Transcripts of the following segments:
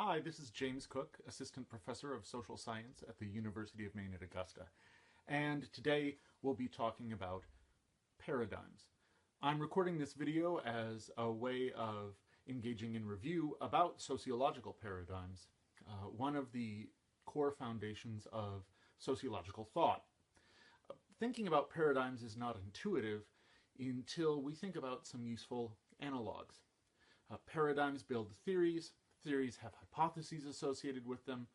Hi, this is James Cook, Assistant Professor of Social Science at the University of Maine at Augusta. And today we'll be talking about paradigms. I'm recording this video as a way of engaging in review about sociological paradigms, one of the core foundations of sociological thought. Thinking about paradigms is not intuitive until we think about some useful analogs. Paradigms build theories. Theories have hypotheses associated with them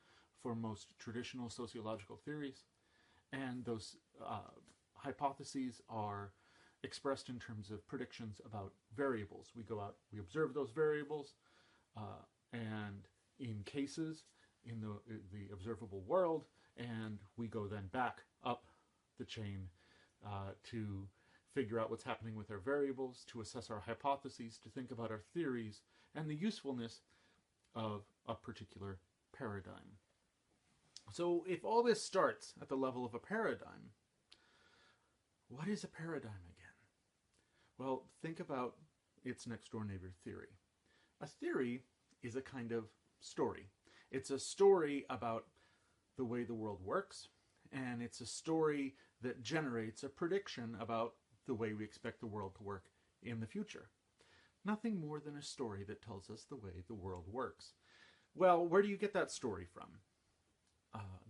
for most traditional sociological theories, and those hypotheses are expressed in terms of predictions about variables. We go out, we observe those variables, and in cases in the observable world, and we go then back up the chain to figure out what's happening with our variables, to assess our hypotheses, to think about our theories, and the usefulness of a particular paradigm. So if all this starts at the level of a paradigm, what is a paradigm again? Well, think about its next door neighbor, theory. A theory is a kind of story. It's a story about the way the world works, and it's a story that generates a prediction about the way we expect the world to work in the future. Nothing more than a story that tells us the way the world works. Well, where do you get that story from?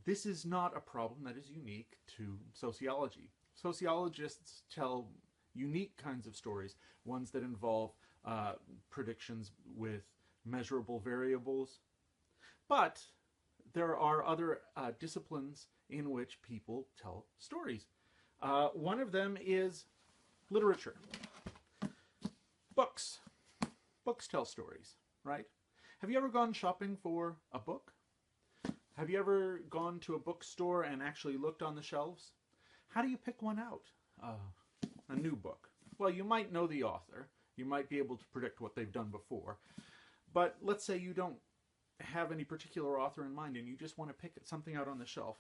This is not a problem that is unique to sociology. Sociologists tell unique kinds of stories, ones that involve predictions with measurable variables. But there are other disciplines in which people tell stories. One of them is literature. Books. Books tell stories, right? Have you ever gone shopping for a book? Have you ever gone to a bookstore and actually looked on the shelves? How do you pick one out? A new book. Well, you might know the author. You might be able to predict what they've done before. But let's say you don't have any particular author in mind and you just want to pick something out on the shelf.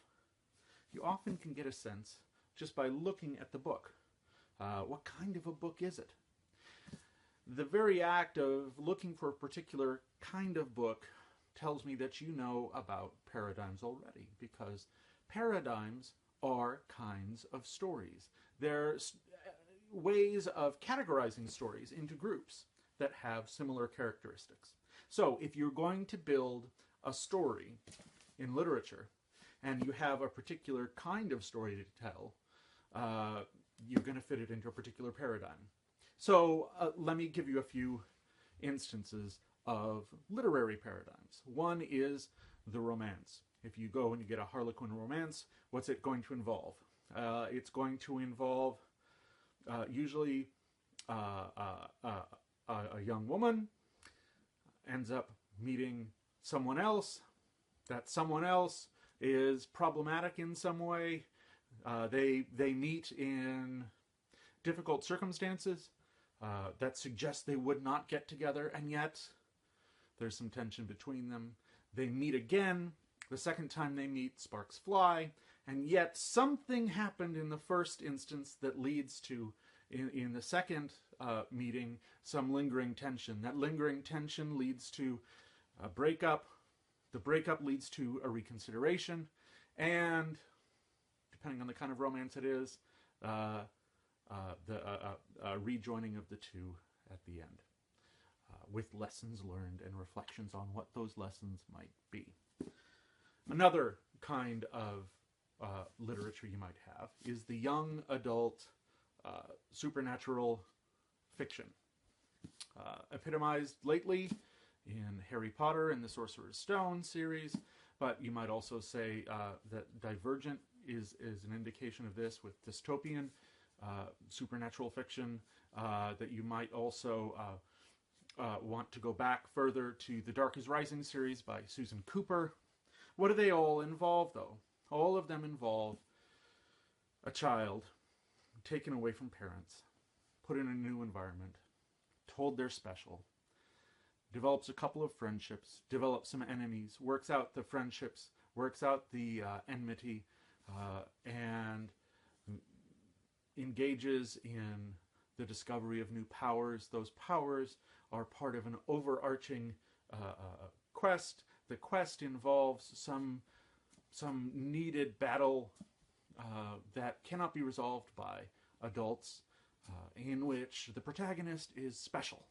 You often can get a sense just by looking at the book. What kind of a book is it? The very act of looking for a particular kind of book tells me that you know about paradigms already, because paradigms are kinds of stories. They're ways of categorizing stories into groups that have similar characteristics. So if you're going to build a story in literature and you have a particular kind of story to tell, you're going to fit it into a particular paradigm. So let me give you a few instances of literary paradigms. One is the romance. If you go and you get a Harlequin romance, what's it going to involve? It's going to involve usually a young woman ends up meeting someone else. That someone else is problematic in some way. They meet in difficult circumstances that suggest they would not get together, and yet there's some tension between them. They meet again. The second time they meet, sparks fly, and yet something happened in the first instance that leads to, in the second meeting, some lingering tension. That lingering tension leads to a breakup. The breakup leads to a reconsideration, and depending on the kind of romance it is, rejoining of the two at the end, with lessons learned and reflections on what those lessons might be. Another kind of literature you might have is the young adult supernatural fiction, epitomized lately in Harry Potter and the Sorcerer's Stone series, but you might also say that Divergent is an indication of this, with dystopian supernatural fiction, that you might also want to go back further to the Dark is Rising series by Susan Cooper. What do they all involve, though? All of them involve a child taken away from parents, put in a new environment, told they're special, develops a couple of friendships, develops some enemies, works out the friendships, works out the enmity, and engages in the discovery of new powers. Those powers are part of an overarching quest the quest involves some needed battle that cannot be resolved by adults, in which the protagonist is special.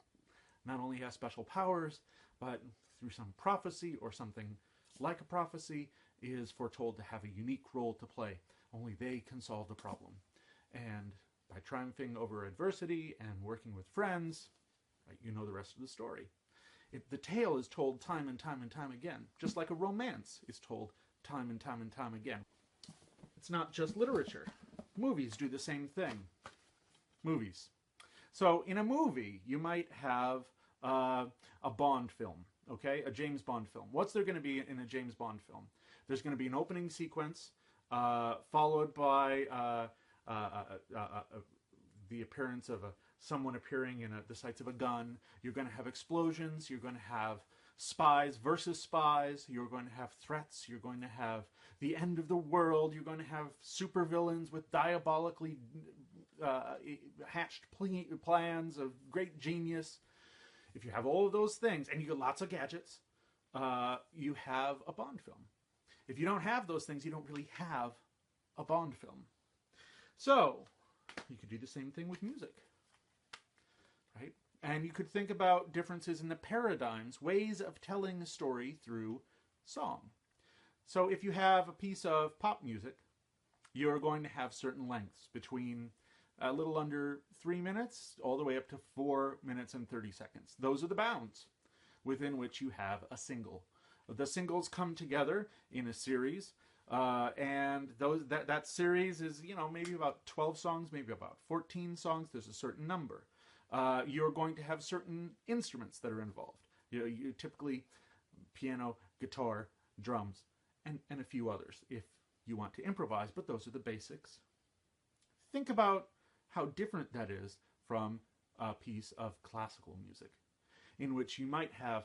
Not only has special powers, but through some prophecy or something like a prophecy is foretold to have a unique role to play. Only they can solve the problem. And by triumphing over adversity and working with friends, right, you know the rest of the story. The tale is told time and time and time again, just like a romance is told time and time and time again. It's not just literature. Movies do the same thing. Movies. So in a movie, you might have a Bond film, okay? A James Bond film. What's there going to be in a James Bond film? There's going to be an opening sequence, followed by the appearance of someone appearing in the sights of a gun. You're going to have explosions. You're going to have spies versus spies. You're going to have threats. You're going to have the end of the world. You're going to have supervillains with diabolically hatched plans of great genius. If you have all of those things, and you get lots of gadgets, you have a Bond film. If you don't have those things, you don't really have a Bond film. So, you could do the same thing with music, right? And you could think about differences in the paradigms, ways of telling a story through song. So if you have a piece of pop music, you're going to have certain lengths between a little under 3 minutes all the way up to 4 minutes and 30 seconds. Those are the bounds within which you have a single. The singles come together in a series, and that series is, maybe about 12 songs, maybe about 14 songs. There's a certain number. You're going to have certain instruments that are involved. You typically piano, guitar, drums, and a few others if you want to improvise, but those are the basics. Think about how different that is from a piece of classical music, in which you might have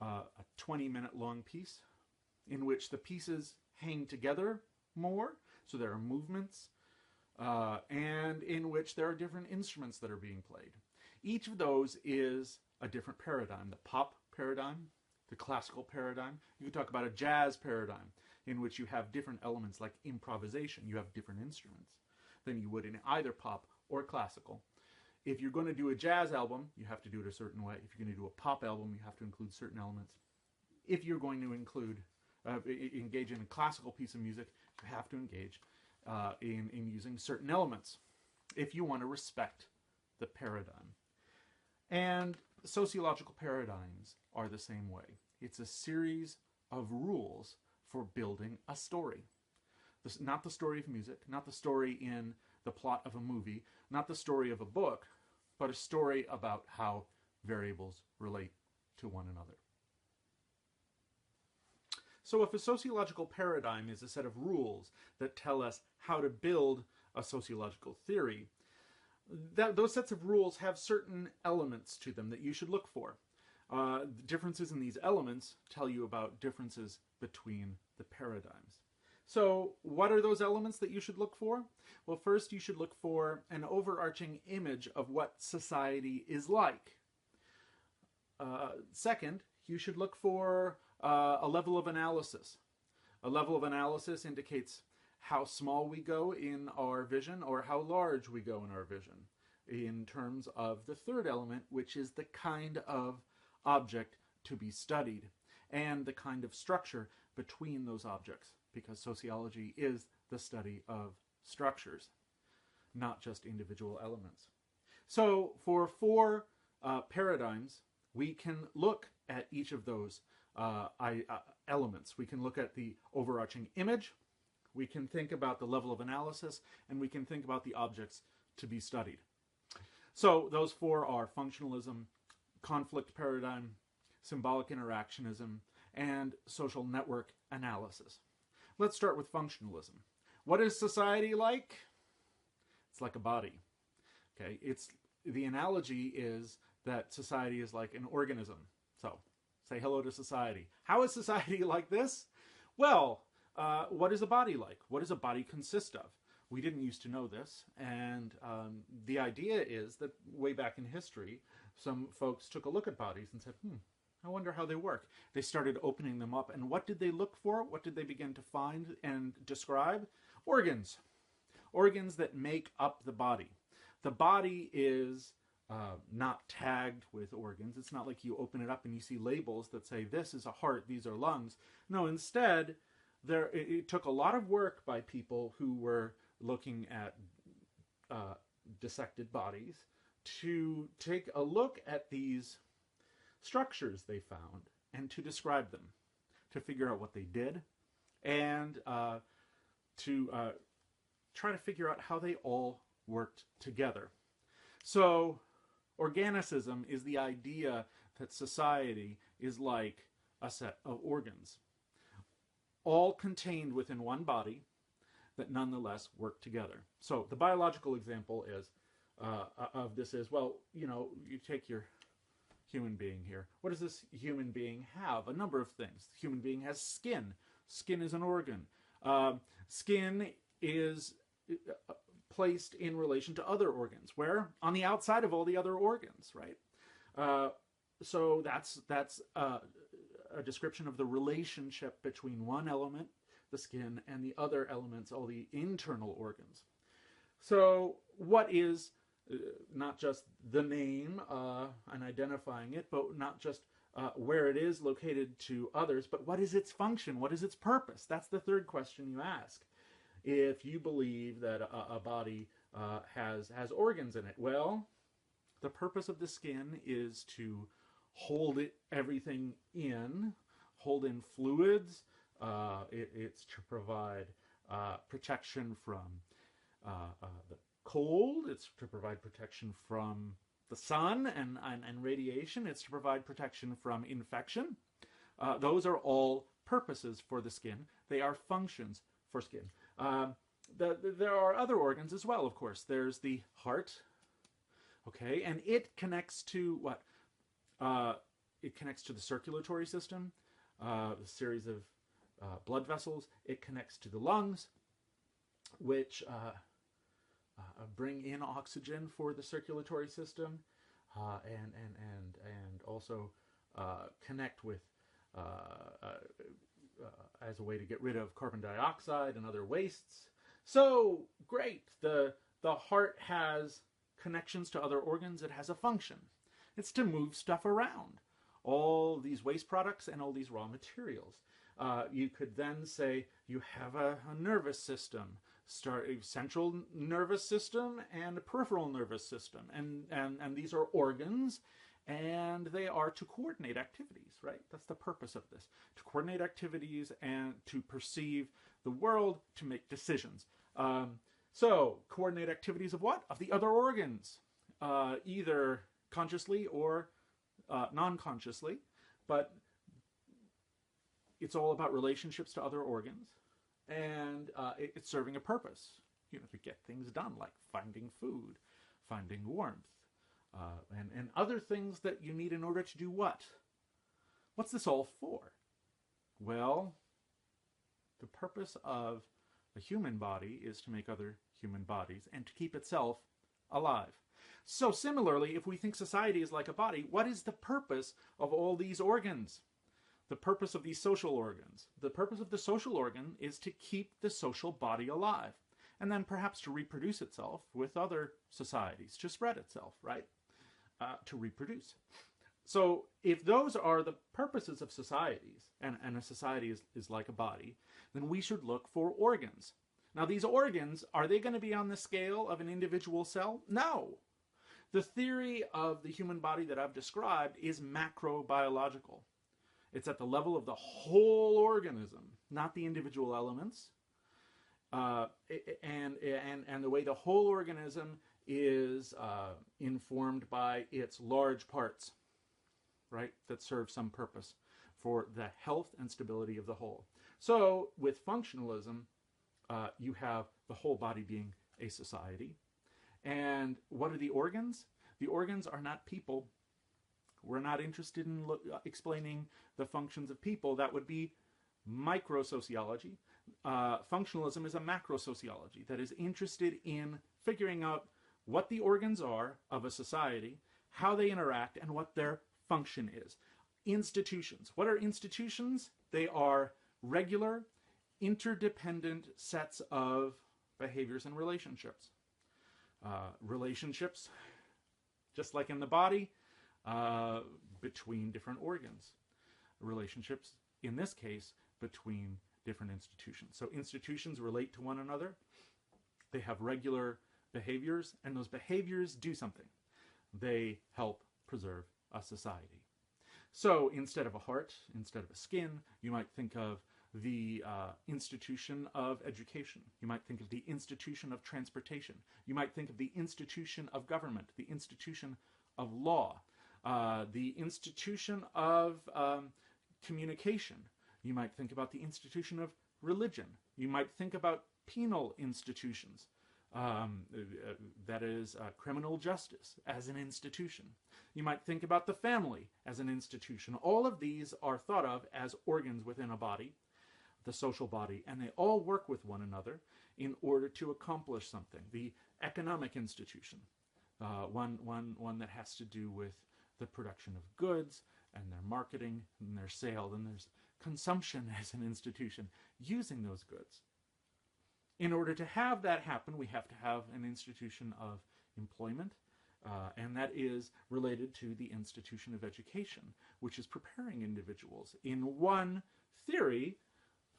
a 20-minute long piece, in which the pieces hang together more, so there are movements, and in which there are different instruments that are being played. Each of those is a different paradigm. The pop paradigm, the classical paradigm. You could talk about a jazz paradigm, in which you have different elements like improvisation. You have different instruments than you would in either pop or classical. If you're going to do a jazz album, you have to do it a certain way. If you're going to do a pop album, you have to include certain elements. If you're going to engage in a classical piece of music, you have to engage in using certain elements if you want to respect the paradigm. And sociological paradigms are the same way. It's a series of rules for building a story. Not the story of music, not the story in the plot of a movie, not the story of a book, but a story about how variables relate to one another. So if a sociological paradigm is a set of rules that tell us how to build a sociological theory, those sets of rules have certain elements to them that you should look for. Differences in these elements tell you about differences between the paradigms. So what are those elements that you should look for? Well, first you should look for an overarching image of what society is like. Second, you should look for a level of analysis. A level of analysis indicates how small we go in our vision or how large we go in our vision in terms of the third element, which is the kind of object to be studied and the kind of structure between those objects, because sociology is the study of structures, not just individual elements. So for 4 paradigms, we can look at each of those elements. We can look at the overarching image, we can think about the level of analysis, and we can think about the objects to be studied. So those 4 are functionalism, conflict paradigm, symbolic interactionism, and social network analysis. Let's start with functionalism. What is society like? It's like a body. Okay, the analogy is that society is like an organism. So, say hello to society. How is society like this? Well, what is a body like? What does a body consist of? We didn't used to know this, and the idea is that way back in history, some folks took a look at bodies and said, I wonder how they work. They started opening them up, and what did they look for? What did they begin to find and describe? Organs. Organs that make up the body. The body is not tagged with organs. It's not like you open it up and you see labels that say this is a heart, these are lungs. No, instead, it took a lot of work by people who were looking at dissected bodies to take a look at these structures they found and to describe them, to figure out what they did, and to try to figure out how they all worked together. So organicism is the idea that society is like a set of organs, all contained within one body that nonetheless work together. So the biological example is of this is, well, you know, you take your human being here. What does this human being have? A number of things. The human being has skin. Skin is an organ. Skin is placed in relation to other organs, where on the outside of all the other organs, right? So that's a description of the relationship between one element, the skin, and the other elements, all the internal organs. So what is not just the name and identifying it, but not just where it is located to others, but what is its function? What is its purpose? That's the third question you ask. If you believe that a body has organs in it, well, the purpose of the skin is to hold everything in, hold in fluids. It's to provide protection from the cold. It's to provide protection from the sun and radiation. It's to provide protection from infection. Those are all purposes for the skin. They are functions for skin. There are other organs as well, of course. There's the heart, okay, and it connects to what? It connects to the circulatory system, a series of blood vessels. It connects to the lungs, which bring in oxygen for the circulatory system, and also connect with as a way to get rid of carbon dioxide and other wastes. So great, the heart has connections to other organs. It has a function. It's to move stuff around, all these waste products and all these raw materials. You could then say you have a nervous system, a central nervous system and a peripheral nervous system, and these are organs, and they are to coordinate activities, right? That's the purpose of this, to coordinate activities and to perceive the world, to make decisions. So coordinate activities of what? Of the other organs, either consciously or non-consciously, but it's all about relationships to other organs, and it's serving a purpose, you know, to get things done, like finding food, finding warmth, and other things that you need in order to do what? What's this all for? Well, the purpose of the human body is to make other human bodies and to keep itself alive. So similarly, if we think society is like a body, what is the purpose of all these organs? The purpose of these social organs. The purpose of the social organ is to keep the social body alive, and then perhaps to reproduce itself with other societies, to spread itself, right? To reproduce. So if those are the purposes of societies, and a society is like a body, then we should look for organs. Now these organs, are they going to be on the scale of an individual cell? No. The theory of the human body that I've described is macrobiological. It's at the level of the whole organism, not the individual elements. And the way the whole organism is informed by its large parts, right, that serve some purpose for the health and stability of the whole. So with functionalism, you have the whole body being a society. And what are the organs? The organs are not people. We're not interested in explaining the functions of people. That would be microsociology. Functionalism is a macrosociology that is interested in figuring out what the organs are of a society, how they interact, and what their function is. institutions. What are institutions? They are regular, interdependent sets of behaviors and relationships. Relationships, just like in the body, between different organs. Relationships, in this case, between different institutions. So institutions relate to one another. They have regular behaviors, and those behaviors do something. They help preserve a society. So instead of a heart, instead of a skin, you might think of the institution of education. You might think of the institution of transportation. You might think of the institution of government, the institution of law, the institution of communication. You might think about the institution of religion. You might think about penal institutions, that is criminal justice as an institution. You might think about the family as an institution. All of these are thought of as organs within a body, the social body, and they all work with one another in order to accomplish something. The economic institution, one that has to do with the production of goods and their marketing and their sale, and there's consumption as an institution using those goods. In order to have that happen, we have to have an institution of employment, and that is related to the institution of education, which is preparing individuals in one theory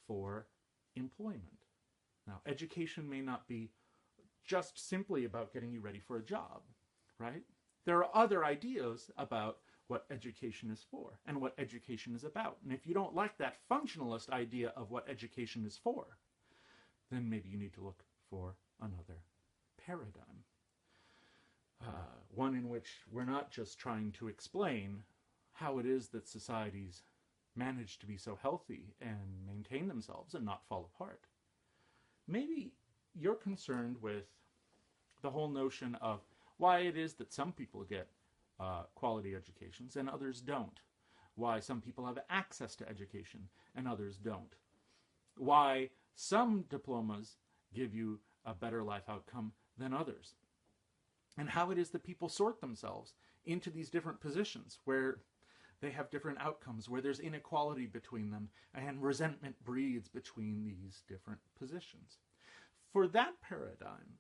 for employment. Now, education may not be just simply about getting you ready for a job, right? There are other ideas about what education is for and what education is about. And if you don't like that functionalist idea of what education is for, then maybe you need to look for another paradigm. One in which we're not just trying to explain how it is that societies manage to be so healthy and maintain themselves and not fall apart. Maybe you're concerned with the whole notion of why it is that some people get quality educations and others don't. Why some people have access to education and others don't. Why some diplomas give you a better life outcome than others. And how it is that people sort themselves into these different positions where they have different outcomes, where there's inequality between them, and resentment breeds between these different positions. For that paradigm,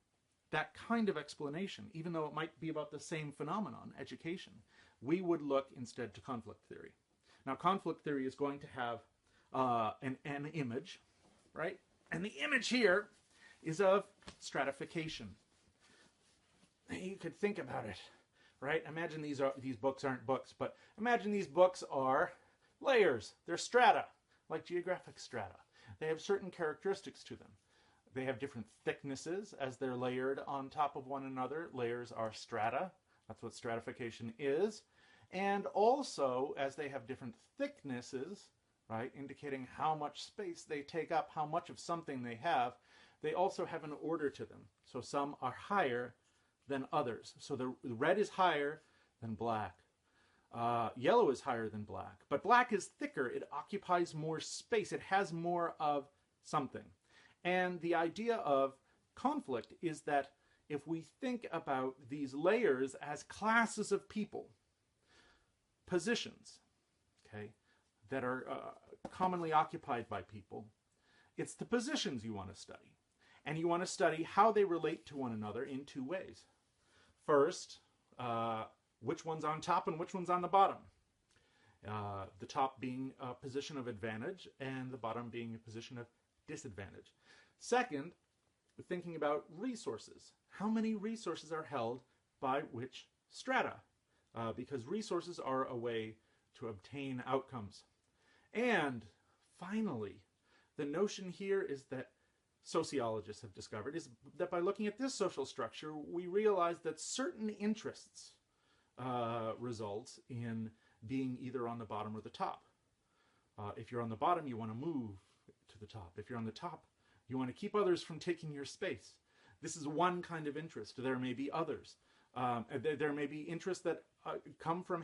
that kind of explanation, even though it might be about the same phenomenon, education, we would look instead to conflict theory. Now, conflict theory is going to have an image, right? And the image here is of stratification. You could think about it, right? Imagine these books aren't books, but imagine these books are layers. They're strata, like geographic strata. They have certain characteristics to them. They have different thicknesses as they're layered on top of one another. Layers are strata. That's what stratification is. And also, as they have different thicknesses, right, indicating how much space they take up, how much of something they have, they also have an order to them. So some are higher than others. So the red is higher than black. Yellow is higher than black. But black is thicker. It occupies more space. It has more of something. And the idea of conflict is that if we think about these layers as classes of people, positions, okay, that are commonly occupied by people, it's the positions you want to study. And you want to study how they relate to one another in two ways. First, which one's on top and which one's on the bottom. The top being a position of advantage and the bottom being a position of disadvantage. Second, thinking about resources. How many resources are held by which strata? Because resources are a way to obtain outcomes. And finally, the notion here is that sociologists have discovered is that by looking at this social structure, we realize that certain interests result in being either on the bottom or the top. If you're on the bottom, you want to move to the top. If you're on the top, you want to keep others from taking your space. This is one kind of interest. There may be others. There may be interests that come from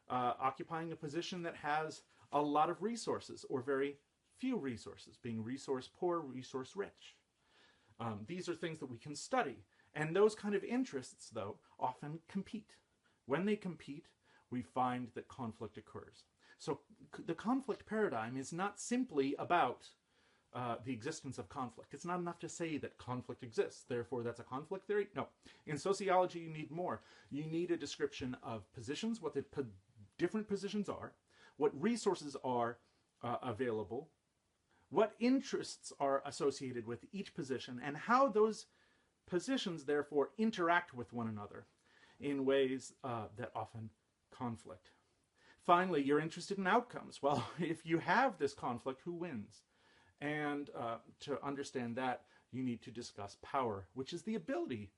occupying a position that has a lot of resources or very few resources, being resource poor, resource rich. These are things that we can study. And those kind of interests, though, often compete. When they compete, we find that conflict occurs. So the conflict paradigm is not simply about the existence of conflict. It's not enough to say that conflict exists, therefore that's a conflict theory. No. In sociology, you need more. You need a description of positions, what the different positions are, what resources are available, what interests are associated with each position, and how those positions therefore interact with one another in ways that often conflict. Finally, you're interested in outcomes. Well, if you have this conflict, who wins? And to understand that, you need to discuss power, which is the ability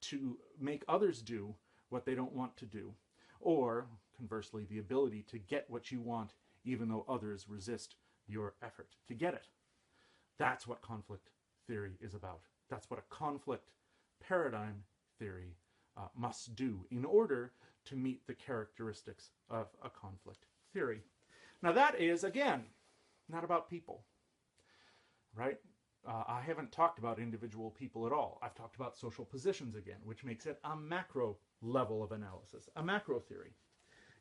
to make others do what they don't want to do, or conversely, the ability to get what you want even though others resist your effort to get it. That's what conflict theory is about. That's what a conflict paradigm theory must do in order to meet the characteristics of a conflict theory. Now that is, again, not about people, right? I haven't talked about individual people at all. I've talked about social positions again, which makes it a macro level of analysis, a macro theory.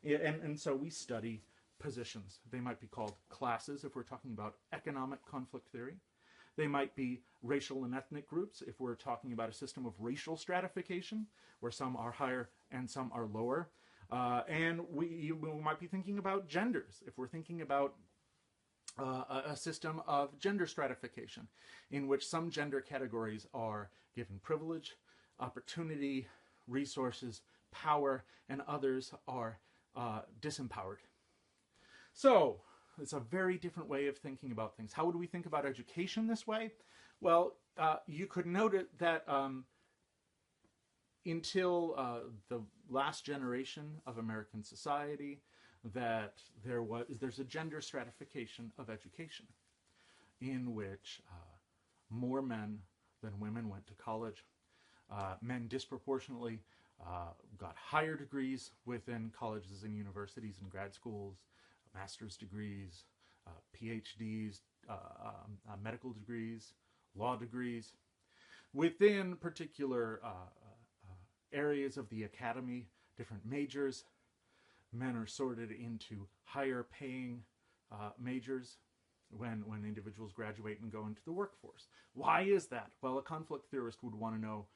And so we study positions. They might be called classes if we're talking about economic conflict theory. They might be racial and ethnic groups if we're talking about a system of racial stratification, where some are higher and some are lower. And we might be thinking about genders if we're thinking about a system of gender stratification, in which some gender categories are given privilege, opportunity, resources, power, and others are disempowered. So it's a very different way of thinking about things. How would we think about education this way? Well, you could note it that until the last generation of American society, that there's a gender stratification of education, in which more men than women went to college. Men disproportionately got higher degrees within colleges and universities and grad schools, master's degrees, PhDs, medical degrees, law degrees. Within particular areas of the academy, different majors, men are sorted into higher paying majors when individuals graduate and go into the workforce. Why is that? Well, a conflict theorist would want to know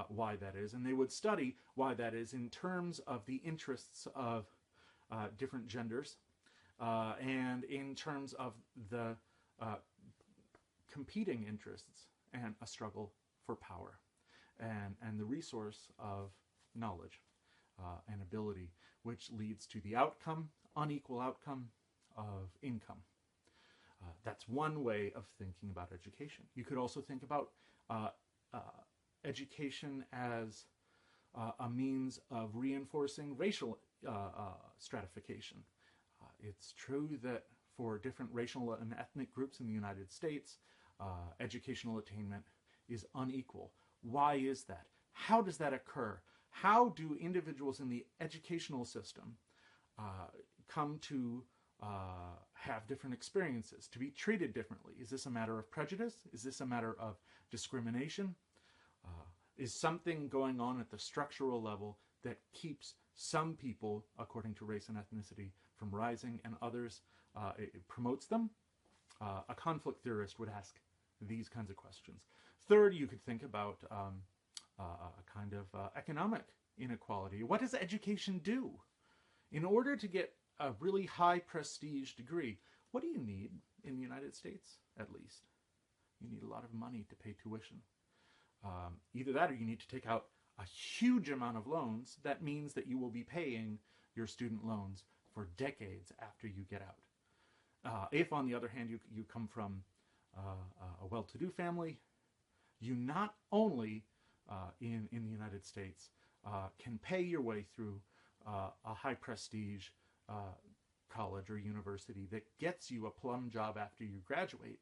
why that is, and they would study why that is in terms of the interests of different genders, and in terms of the competing interests and a struggle for power, and the resource of knowledge and ability, which leads to the outcome, unequal outcome of income. That's one way of thinking about education. You could also think about education as a means of reinforcing racial stratification. It's true that for different racial and ethnic groups in the United States, educational attainment is unequal. Why is that? How does that occur? How do individuals in the educational system come to have different experiences, to be treated differently? Is this a matter of prejudice? Is this a matter of discrimination? Is something going on at the structural level that keeps some people, according to race and ethnicity, from rising and others it promotes them? A conflict theorist would ask these kinds of questions. Third, you could think about a kind of economic inequality. What does education do? In order to get a really high prestige degree, what do you need in the United States, at least? You need a lot of money to pay tuition. Either that or you need to take out a huge amount of loans. That means that you will be paying your student loans for decades after you get out. If, on the other hand, you come from a well-to-do family, you not only in the United States can pay your way through a high prestige college or university that gets you a plum job after you graduate,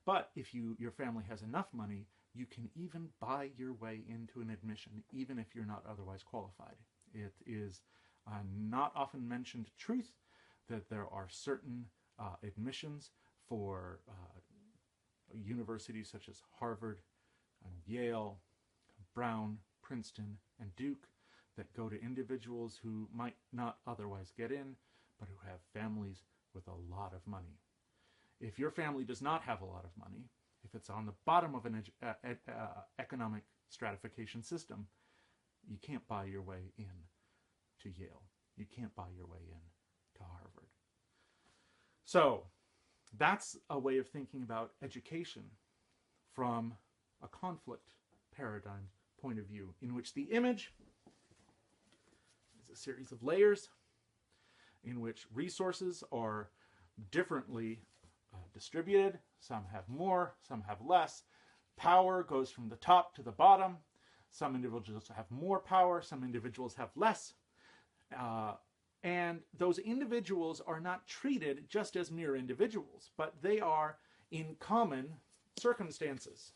but if your family has enough money, you can even buy your way into an admission, even if you're not otherwise qualified. It is a not often mentioned truth that there are certain admissions for universities such as Harvard, Yale, Brown, Princeton, and Duke that go to individuals who might not otherwise get in, but who have families with a lot of money. If your family does not have a lot of money, if it's on the bottom of an economic stratification system, you can't buy your way in to Yale. You can't buy your way in to Harvard. So that's a way of thinking about education from a conflict paradigm point of view, in which the image is a series of layers, in which resources are differently distributed. Some have more, some have less. Power goes from the top to the bottom. Some individuals have more power, some individuals have less. And those individuals are not treated just as mere individuals, but they are in common circumstances.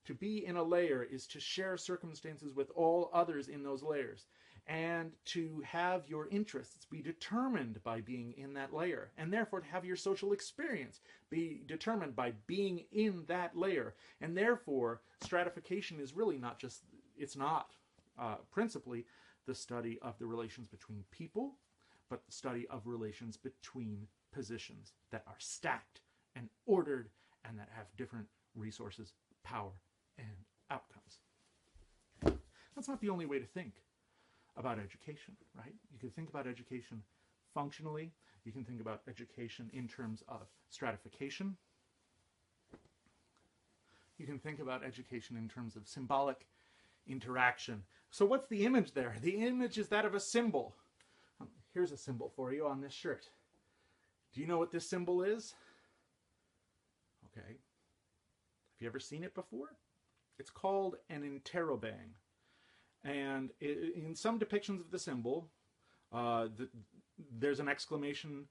To be in a layer is to share circumstances with all others in those layers, and to have your interests be determined by being in that layer, and therefore to have your social experience be determined by being in that layer. And therefore, stratification is really not just, it's not principally the study of the relations between people, but the study of relations between positions that are stacked and ordered and that have different resources, power, and outcomes. That's not the only way to think about education, right? You can think about education functionally. You can think about education in terms of stratification. You can think about education in terms of symbolic interaction. So what's the image there? The image is that of a symbol. Here's a symbol for you on this shirt. Do you know what this symbol is? Okay. Have you ever seen it before? It's called an interrobang. And in some depictions of the symbol, there's an exclamation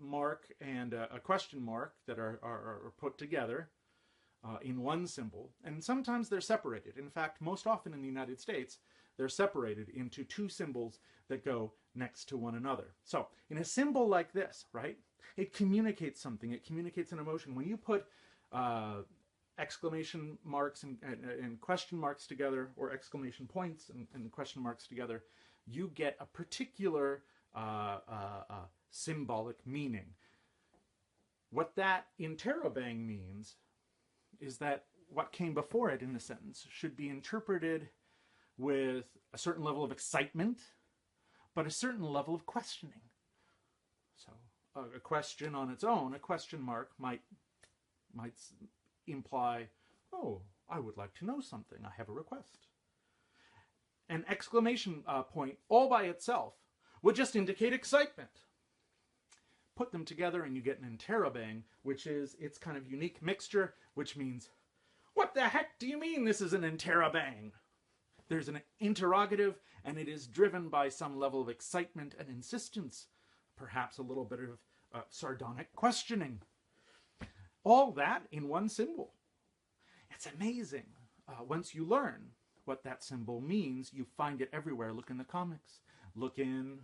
mark and a question mark that are put together in one symbol. And sometimes they're separated. In fact, most often in the United States, they're separated into two symbols that go next to one another. So in a symbol like this, right, it communicates something. It communicates an emotion. When you put exclamation marks and question marks together, or exclamation points and question marks together, you get a particular symbolic meaning. What that interrobang means is that what came before it in the sentence should be interpreted with a certain level of excitement, but a certain level of questioning. So a question on its own, a question mark might imply, oh, I would like to know something. I have a request. An exclamation point all by itself would just indicate excitement. Put them together and you get an interrobang, which is its kind of unique mixture, which means, what the heck do you mean this is an interrobang? There's an interrogative, and it is driven by some level of excitement and insistence, perhaps a little bit of sardonic questioning. All that in one symbol. It's amazing. Once you learn what that symbol means, you find it everywhere. Look in the comics. Look in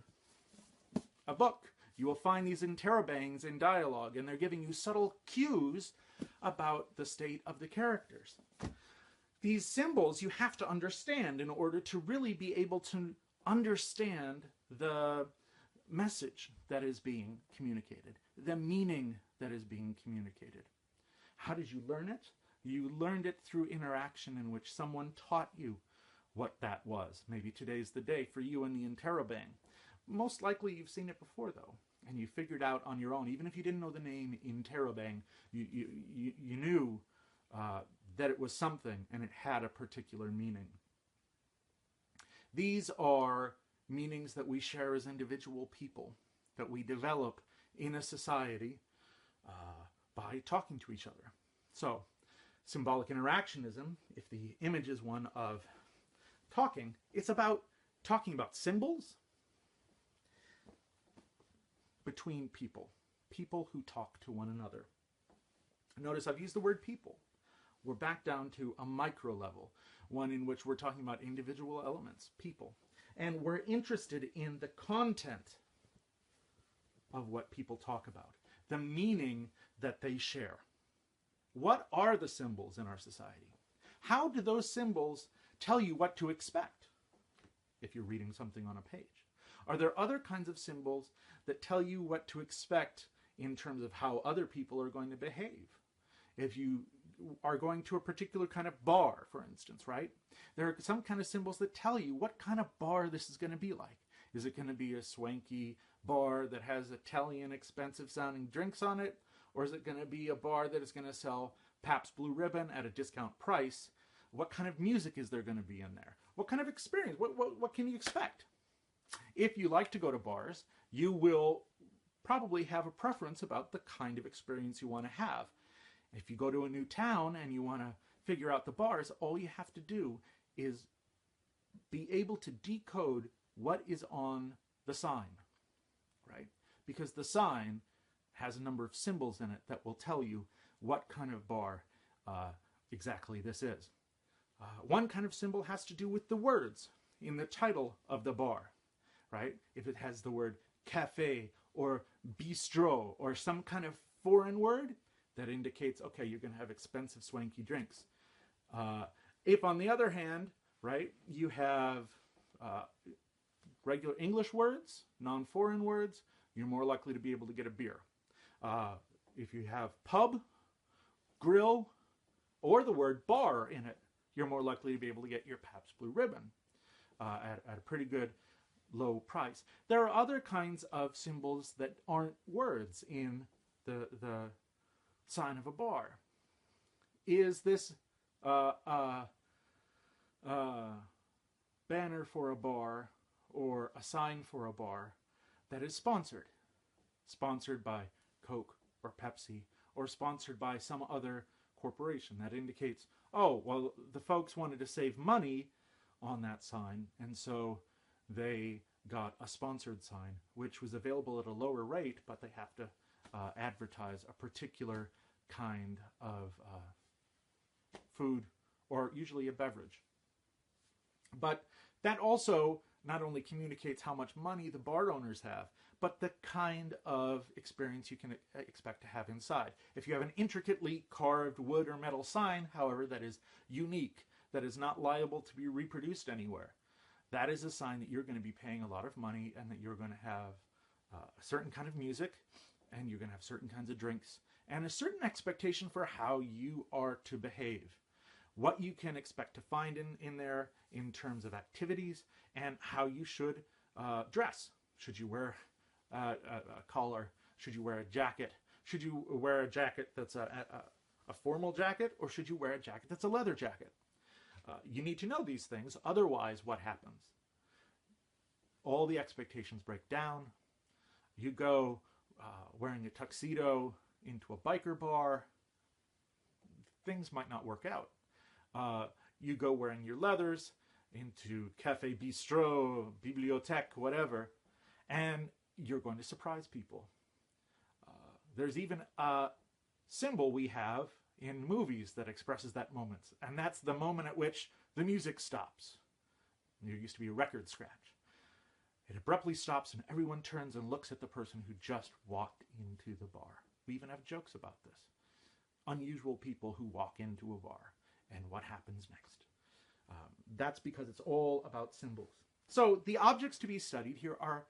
a book. You will find these interrobangs in dialogue, and they're giving you subtle cues about the state of the characters. These symbols you have to understand in order to really be able to understand the message that is being communicated, the meaning that is being communicated. How did you learn it? You learned it through interaction in which someone taught you what that was. Maybe today's the day for you and the interrobang. Most likely you've seen it before, though, and you figured out on your own. Even if you didn't know the name interrobang, you knew that it was something and it had a particular meaning. These are meanings that we share as individual people, that we develop in a society by talking to each other. So, symbolic interactionism, if the image is one of talking, it's about talking about symbols between people, people who talk to one another. Notice I've used the word people. We're back down to a micro level, one in which we're talking about individual elements, people. And we're interested in the content of what people talk about, the meaning that they share. What are the symbols in our society? How do those symbols tell you what to expect? if you're reading something on a page? Are there other kinds of symbols that tell you what to expect in terms of how other people are going to behave? If you are going to a particular kind of bar, for instance, right? There are some kind of symbols that tell you what kind of bar this is going to be like. Is it going to be a swanky bar that has Italian expensive sounding drinks on it? Or is it going to be a bar that is going to sell Pabst Blue Ribbon at a discount price? What kind of music is there going to be in there? What kind of experience? What can you expect? If you like to go to bars, you will probably have a preference about the kind of experience you want to have. If you go to a new town and you want to figure out the bars, all you have to do is be able to decode what is on the sign, right? Because the sign has a number of symbols in it that will tell you what kind of bar exactly this is. One kind of symbol has to do with the words in the title of the bar, right? If it has the word cafe or bistro or some kind of foreign word, that indicates, okay, you're going to have expensive, swanky drinks. If, on the other hand, right, you have regular English words, non-foreign words, you're more likely to be able to get a beer. If you have pub, grill, or the word bar in it, you're more likely to be able to get your Pabst Blue Ribbon at a pretty good low price. There are other kinds of symbols that aren't words in the sign of a bar. Is this banner for a bar or a sign for a bar that is sponsored by Coke or Pepsi, or sponsored by some other corporation? That indicates, oh, well, the folks wanted to save money on that sign, and so they got a sponsored sign, which was available at a lower rate, but they have to advertise a particular kind of food, or usually a beverage. But that also not only communicates how much money the bar owners have, but the kind of experience you can expect to have inside. If you have an intricately carved wood or metal sign, however, that is unique, that is not liable to be reproduced anywhere, that is a sign that you're going to be paying a lot of money, and that you're going to have a certain kind of music, and you're going to have certain kinds of drinks, and a certain expectation for how you are to behave. What you can expect to find in there in terms of activities, and how you should dress. Should you wear a collar? Should you wear a jacket? Should you wear a jacket that's a formal jacket, or should you wear a jacket that's a leather jacket? You need to know these things, otherwise what happens? All the expectations break down. You go wearing a tuxedo into a biker bar, things might not work out. You go wearing your leathers into cafe, bistro, bibliothèque, whatever, and you're going to surprise people. There's even a symbol we have in movies that expresses that moment, and that's the moment at which the music stops. There used to be a record scratch. It abruptly stops, and everyone turns and looks at the person who just walked into the bar. We even have jokes about this. Unusual people who walk into a bar, and what happens next. That's because it's all about symbols. So the objects to be studied here are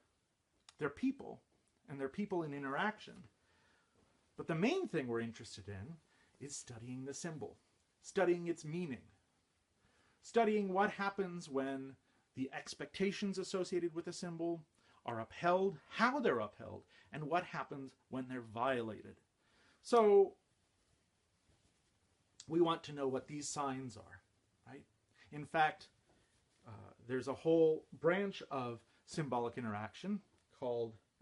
they're people, and they're people in interaction. But the main thing we're interested in is studying the symbol, studying its meaning, studying what happens when the expectations associated with a symbol are upheld, how they're upheld, and what happens when they're violated. So we want to know what these signs are, right? In fact, there's a whole branch of symbolic interaction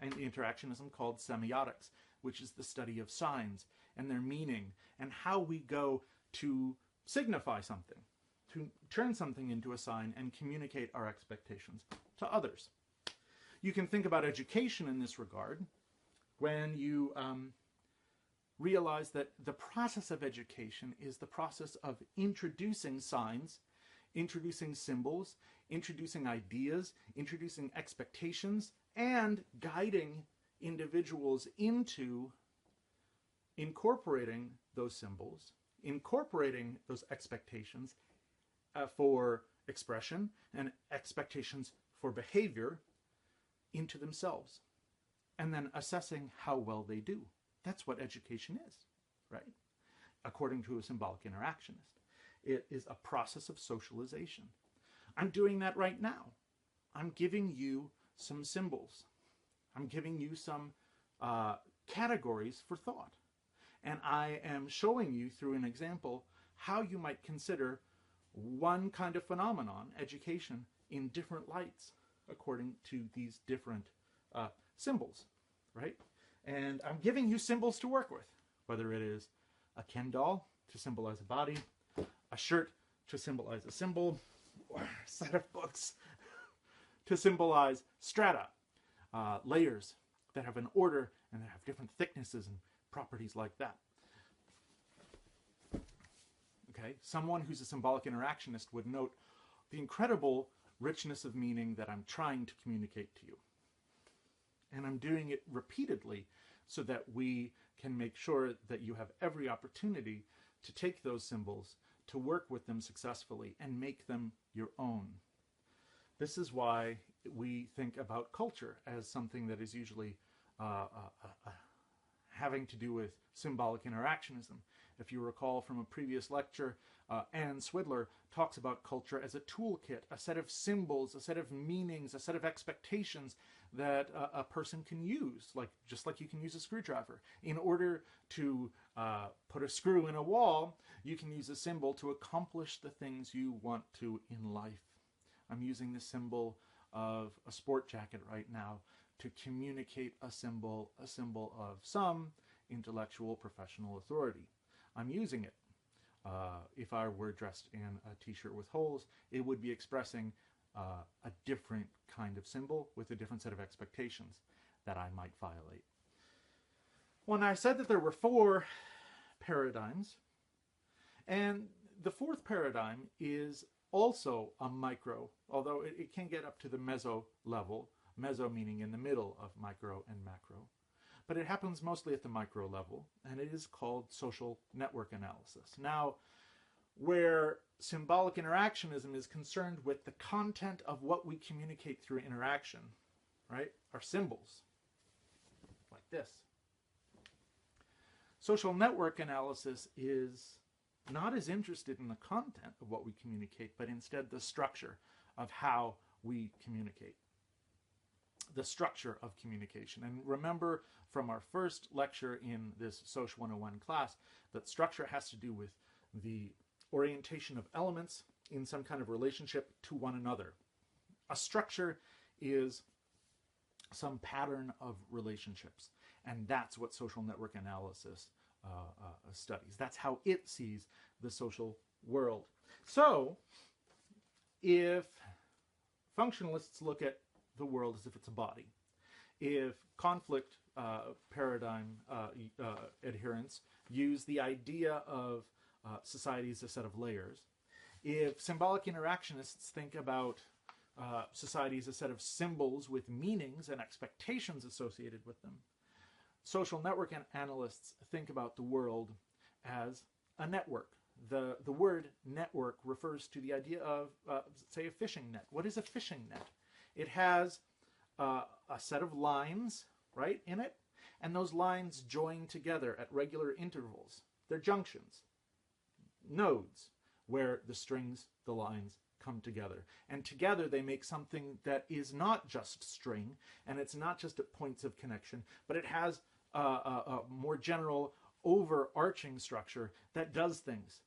and interactionism called Semiotics, which is the study of signs and their meaning and how we go to signify something, to turn something into a sign and communicate our expectations to others. You can think about education in this regard when you realize that the process of education is the process of introducing signs, introducing symbols, introducing ideas, introducing expectations, and guiding individuals into incorporating those symbols, incorporating those expectations for expression and expectations for behavior into themselves, and then assessing how well they do. That's what education is, right? According to a symbolic interactionist. It is a process of socialization. I'm doing that right now. I'm giving you some symbols. I'm giving you some categories for thought. And I am showing you through an example how you might consider one kind of phenomenon, education, in different lights according to these different symbols, right? And I'm giving you symbols to work with, whether it is a Ken doll to symbolize a body, a shirt to symbolize a symbol, or a set of books to symbolize strata, layers that have an order and that have different thicknesses and properties like that. Okay, someone who's a symbolic interactionist would note the incredible richness of meaning that I'm trying to communicate to you. And I'm doing it repeatedly so that we can make sure that you have every opportunity to take those symbols, to work with them successfully, and make them your own. This is why we think about culture as something that is usually having to do with symbolic interactionism. If you recall from a previous lecture, Anne Swidler talks about culture as a toolkit, a set of symbols, a set of meanings, a set of expectations that a person can use, just like you can use a screwdriver. In order to put a screw in a wall, you can use a symbol to accomplish the things you want to in life. I'm using the symbol of a sport jacket right now to communicate a symbol of some intellectual professional authority. I'm using it. If I were dressed in a t-shirt with holes, it would be expressing a different kind of symbol with a different set of expectations that I might violate. When I said that there were 4 paradigms, and the 4th paradigm is also a micro, although it can get up to the meso level, meso meaning in the middle of micro and macro. But it happens mostly at the micro level, and it is called social network analysis. Now, where symbolic interactionism is concerned with the content of what we communicate through interaction, right, are symbols, like this. Social network analysis is not as interested in the content of what we communicate, but instead the structure of how we communicate. The structure of communication. And remember from our first lecture in this Soc 101 class that structure has to do with the orientation of elements in some kind of relationship to one another. A structure is some pattern of relationships, and that's what social network analysis studies. That's how it sees the social world. So, if functionalists look at the world as if it's a body, if conflict paradigm adherents use the idea of society as a set of layers, if symbolic interactionists think about society as a set of symbols with meanings and expectations associated with them, social network analysts think about the world as a network. The word network refers to the idea of, say, a fishing net. What is a fishing net? It has a set of lines, right, in it, and those lines join together at regular intervals. They're junctions, nodes, where the strings, the lines, come together. And together they make something that is not just string, and it's not just at points of connection, but it has a more general overarching structure that does things,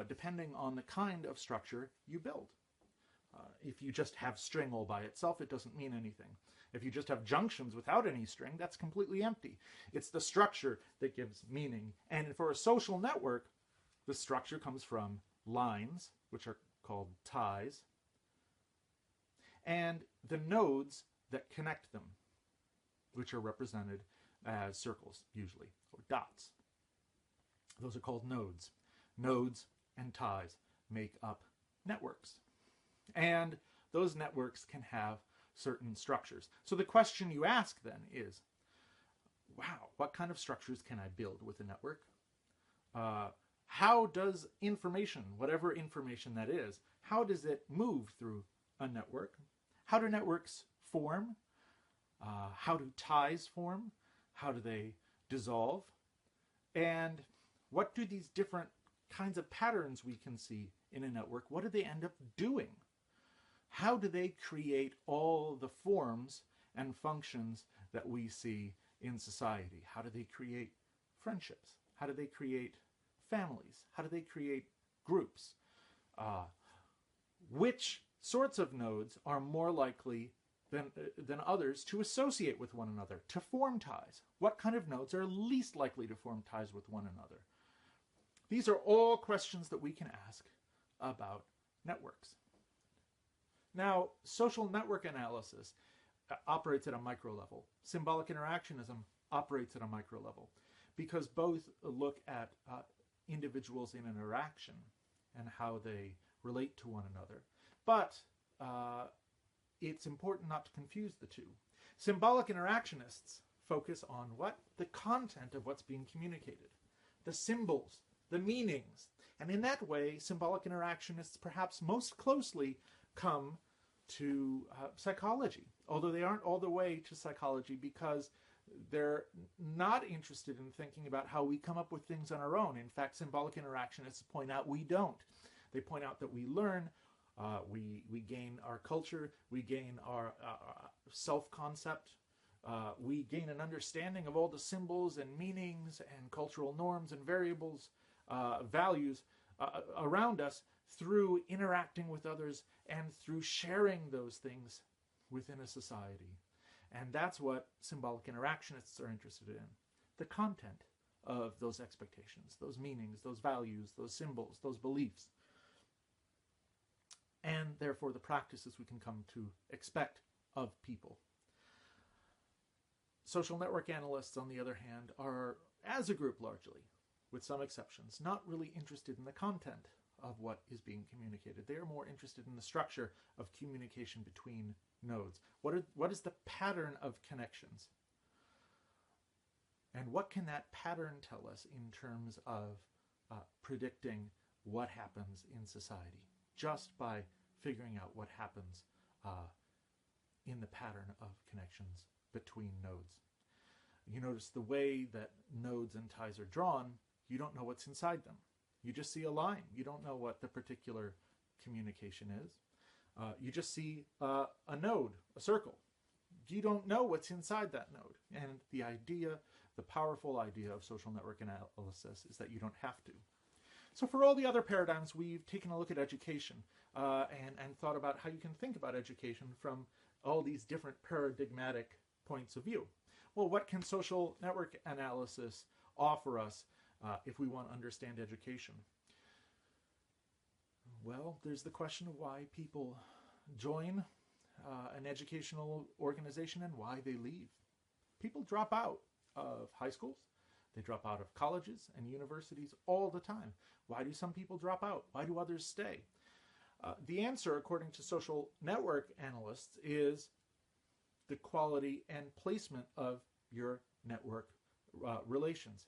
depending on the kind of structure you build. If you just have string all by itself, it doesn't mean anything. If you just have junctions without any string, that's completely empty. It's the structure that gives meaning. And for a social network, the structure comes from lines, which are called ties, and the nodes that connect them, which are represented as circles, usually, or dots. Those are called nodes. Nodes and ties make up networks. And those networks can have certain structures. So the question you ask then is, wow, what kind of structures can I build with a network? how does information, whatever information that is, how does it move through a network? How do networks form? How do ties form? How do they dissolve? And what do these different kinds of patterns we can see in a network, what do they end up doing? How do they create all the forms and functions that we see in society? How do they create friendships? How do they create families? How do they create groups? Which sorts of nodes are more likely than others to associate with one another, to form ties? What kind of nodes are least likely to form ties with one another? These are all questions that we can ask about networks. Now, social network analysis operates at a micro level. Symbolic interactionism operates at a micro level because both look at individuals in interaction and how they relate to one another. But it's important not to confuse the two. Symbolic interactionists focus on what? The content of what's being communicated, the symbols, the meanings. And in that way, symbolic interactionists perhaps most closely come to psychology, although they aren't all the way to psychology because they're not interested in thinking about how we come up with things on our own. In fact, symbolic interactionists point out we don't. They point out that we learn, we gain our culture, we gain our self-concept, we gain an understanding of all the symbols and meanings and cultural norms and variables, values around us through interacting with others and through sharing those things within a society. And that's what symbolic interactionists are interested in. The content of those expectations, those meanings, those values, those symbols, those beliefs. And therefore the practices we can come to expect of people. Social network analysts, on the other hand, are, as a group largely, with some exceptions, not really interested in the content of what is being communicated. They are more interested in the structure of communication between nodes. What is the pattern of connections? And what can that pattern tell us in terms of predicting what happens in society, just by figuring out what happens in the pattern of connections between nodes. You notice the way that nodes and ties are drawn, you don't know what's inside them. You just see a line. You don't know what the particular communication is. You just see a node, a circle. You don't know what's inside that node. And the idea, the powerful idea of social network analysis is that you don't have to. So for all the other paradigms, we've taken a look at education and thought about how you can think about education from all these different paradigmatic points of view. Well, what can social network analysis offer us if we want to understand education? Well, there's the question of why people join an educational organization and why they leave. People drop out of high schools. They drop out of colleges and universities all the time. Why do some people drop out? Why do others stay? The answer, according to social network analysts, is the quality and placement of your network relations.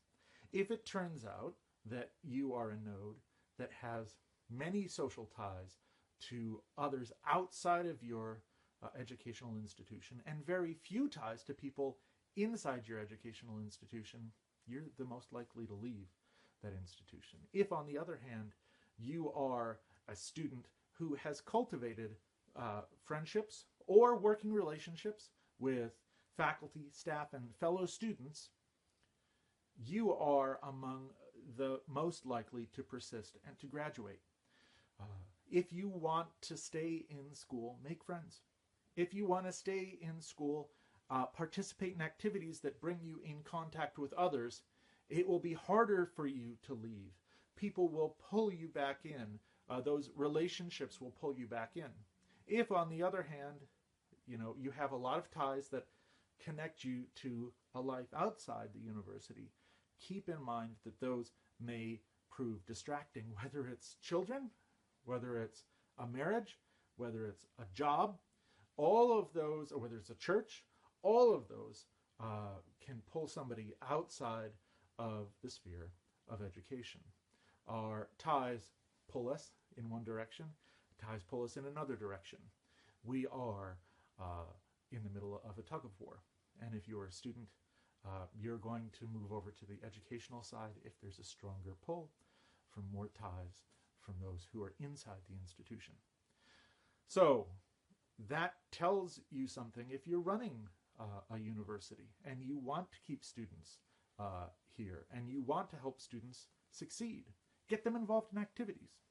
If it turns out that you are a node that has many social ties to others outside of your educational institution and very few ties to people inside your educational institution, you're the most likely to leave that institution. If, on the other hand, you are a student who has cultivated friendships or working relationships with faculty, staff, and fellow students, you are among the most likely to persist and to graduate. If you want to stay in school, make friends. If you want to stay in school, participate in activities that bring you in contact with others, it will be harder for you to leave. People will pull you back in. Those relationships will pull you back in. If, on the other hand, you have a lot of ties that connect you to a life outside the university, keep in mind that those may prove distracting, whether it's children, whether it's a marriage, whether it's a job, all of those, or whether it's a church, all of those can pull somebody outside of the sphere of education. Our ties pull us in one direction, ties pull us in another direction. We are in the middle of a tug of war. And if you're a student, you're going to move over to the educational side if there's a stronger pull from more ties from those who are inside the institution. So that tells you something if you're running a university and you want to keep students here and you want to help students succeed. Get them involved in activities.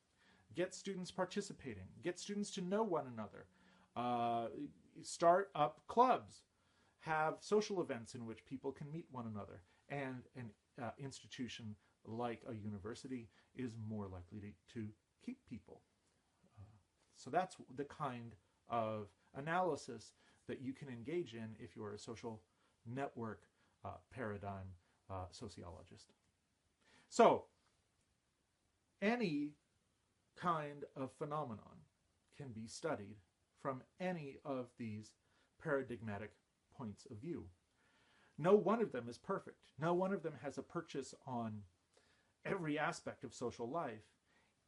Get students participating. Get students to know one another. Start up clubs. Have social events in which people can meet one another. And an institution like a university is more likely to keep people. So that's the kind of analysis that you can engage in if you're a social network paradigm sociologist. So any kind of phenomenon can be studied from any of these paradigmatic points of view. No one of them is perfect. No one of them has a purchase on every aspect of social life.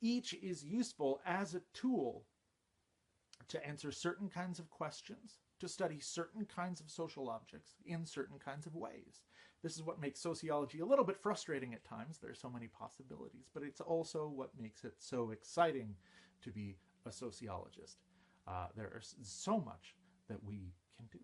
Each is useful as a tool to answer certain kinds of questions, to study certain kinds of social objects in certain kinds of ways. This is what makes sociology a little bit frustrating at times. There are so many possibilities, but it's also what makes it so exciting to be a sociologist. There is so much that we can do.